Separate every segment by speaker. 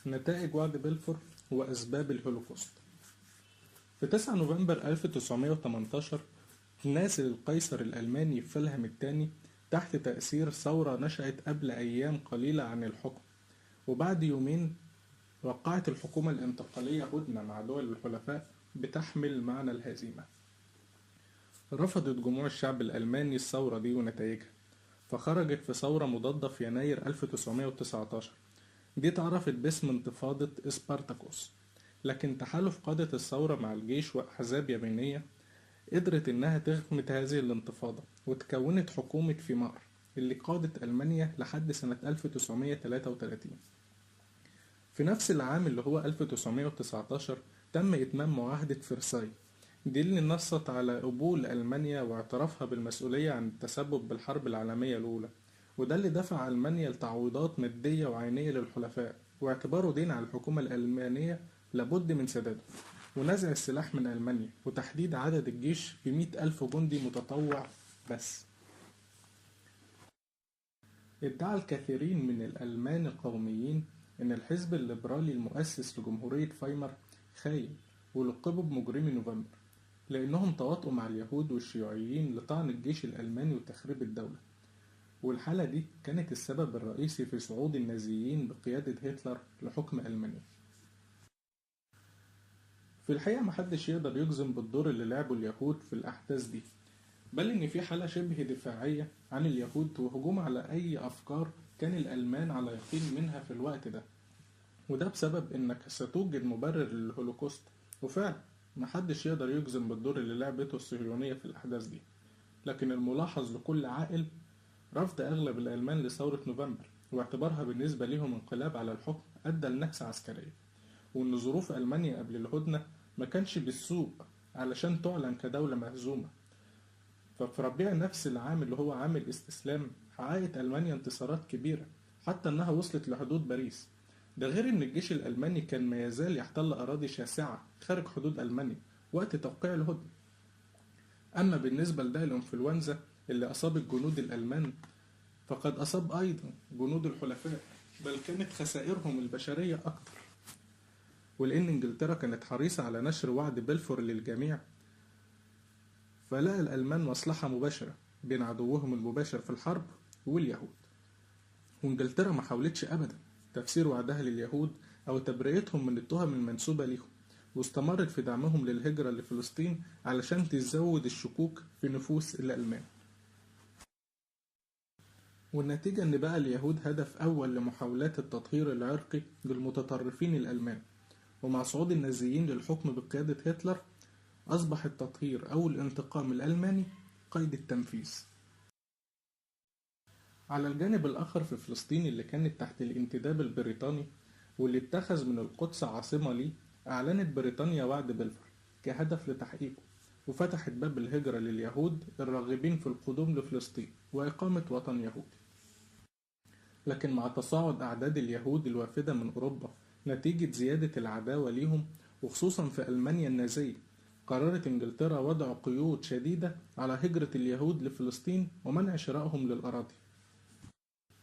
Speaker 1: نتائج وعد بلفور وأسباب الهولوكوست. في 9 نوفمبر 1918 نازل القيصر الألماني فيلهلم الثاني تحت تأثير ثورة نشأت قبل أيام قليلة عن الحكم، وبعد يومين وقعت الحكومة الانتقالية هدنة مع دول الحلفاء بتحمل معنى الهزيمة. رفضت جموع الشعب الألماني الثورة دي ونتائجها، فخرجت في ثورة مضادة في يناير 1919 دي اتعرفت باسم انتفاضة إسبارتاكوس. لكن تحالف قادة الثورة مع الجيش وأحزاب يمينية قدرت إنها تغمد هذه الانتفاضة، وتكونت حكومة فيمار اللي قادت ألمانيا لحد سنة 1933. في نفس العام اللي هو 1919 تم إتمام معاهدة فرساي، دي اللي نصت على قبول ألمانيا واعترافها بالمسؤولية عن التسبب بالحرب العالمية الأولى، وده اللي دفع ألمانيا لتعويضات مادية وعينية للحلفاء، واعتباره دين على الحكومة الألمانية لابد من سداده، ونزع السلاح من ألمانيا، وتحديد عدد الجيش ب100 ألف جندي متطوع بس. ادعى الكثيرين من الألمان القوميين إن الحزب الليبرالي المؤسس لجمهورية فايمار خاين، ولقبوا بمجرمي نوفمبر، لأنهم تواطؤوا مع اليهود والشيوعيين لطعن الجيش الألماني وتخريب الدولة، والحالة دي كانت السبب الرئيسي في صعود النازيين بقيادة هتلر لحكم ألمانيا. في الحقيقة محدش يقدر يجزم بالدور اللي لعبه اليهود في الأحداث دي، بل إن في حالة شبه دفاعية عن اليهود وهجوم على أي أفكار كان الألمان على يقين منها في الوقت ده، وده بسبب إنك ستوجد مبرر للهولوكوست. وفعلا محدش يقدر يجزم بالدور اللي لعبته الصهيونية في الأحداث دي، لكن الملاحظ لكل عاقل رفض أغلب الألمان لثورة نوفمبر، واعتبارها بالنسبة لهم انقلاب على الحكم أدى لنكسة عسكرية، وإن ظروف ألمانيا قبل الهدنة ما كانش بالسوء علشان تعلن كدولة مهزومة. ففي ربيع نفس العام اللي هو عام الاستسلام حققت ألمانيا انتصارات كبيرة، حتى إنها وصلت لحدود باريس. ده غير إن الجيش الألماني كان ما يزال يحتل أراضي شاسعة خارج حدود ألمانيا وقت توقيع الهدنة. أما بالنسبة لداء الإنفلونزا اللي أصاب الجنود الألمان فقد أصاب أيضا جنود الحلفاء، بل كانت خسائرهم البشرية أكتر. ولأن إنجلترا كانت حريصة على نشر وعد بلفور للجميع، فلقى الألمان مصلحة مباشرة بين عدوهم المباشر في الحرب واليهود، وإنجلترا ما حاولتش أبدا تفسير وعدها لليهود أو تبرئتهم من التهم المنسوبة ليهم، واستمرت في دعمهم للهجرة لفلسطين علشان تزود الشكوك في نفوس الألمان. والنتيجة إن بقى اليهود هدف أول لمحاولات التطهير العرقي للمتطرفين الألمان، ومع صعود النازيين للحكم بقيادة هتلر أصبح التطهير أو الانتقام الألماني قيد التنفيذ. على الجانب الآخر في فلسطين اللي كانت تحت الانتداب البريطاني واللي اتخذ من القدس عاصمة ليه، أعلنت بريطانيا وعد بلفور كهدف لتحقيقه، وفتحت باب الهجرة لليهود الراغبين في القدوم لفلسطين وإقامة وطن يهودي. لكن مع تصاعد أعداد اليهود الوافدة من أوروبا نتيجة زيادة العداوة ليهم وخصوصا في ألمانيا النازية، قررت إنجلترا وضع قيود شديدة على هجرة اليهود لفلسطين ومنع شرائهم للأراضي.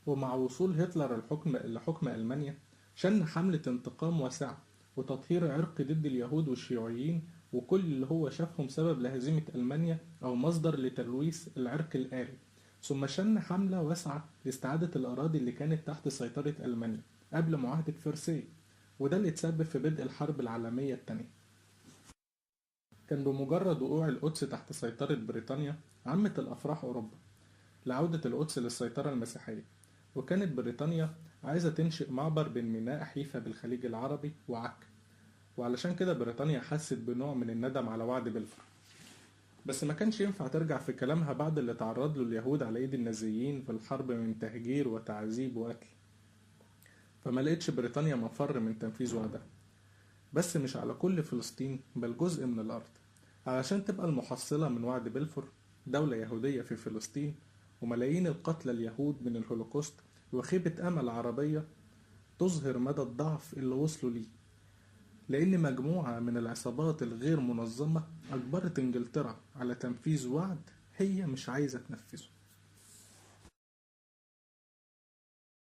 Speaker 1: ومع وصول هتلر لحكم ألمانيا شن حملة انتقام واسعة وتطهير عرقي ضد اليهود والشيوعيين وكل اللي هو شافهم سبب لهزيمة ألمانيا أو مصدر لتلويث العرق الآري، ثم شن حملة واسعة لاستعادة الأراضي اللي كانت تحت سيطرة ألمانيا قبل معاهدة فرساي، وده اللي تسبب في بدء الحرب العالمية الثانية. كان بمجرد وقوع القدس تحت سيطرة بريطانيا عمت الأفراح أوروبا لعودة القدس للسيطرة المسيحية، وكانت بريطانيا عايزة تنشئ معبر بين ميناء حيفا بالخليج العربي وعكا، وعلشان كده بريطانيا حست بنوع من الندم على وعد بلفور. بس ما كانش ينفع ترجع في كلامها بعد اللي تعرض له اليهود على ايد النازيين في الحرب من تهجير وتعذيب وقتل، فما لقتش بريطانيا مفر من تنفيذ وعدها، بس مش على كل فلسطين بل جزء من الأرض، علشان تبقى المحصلة من وعد بلفور دولة يهودية في فلسطين وملايين القتلى اليهود من الهولوكوست وخيبة أمل عربية تظهر مدى الضعف اللي وصلوا ليه، لأن مجموعة من العصابات الغير منظمة أجبرت إنجلترا على تنفيذ وعد هي مش عايزة تنفذه.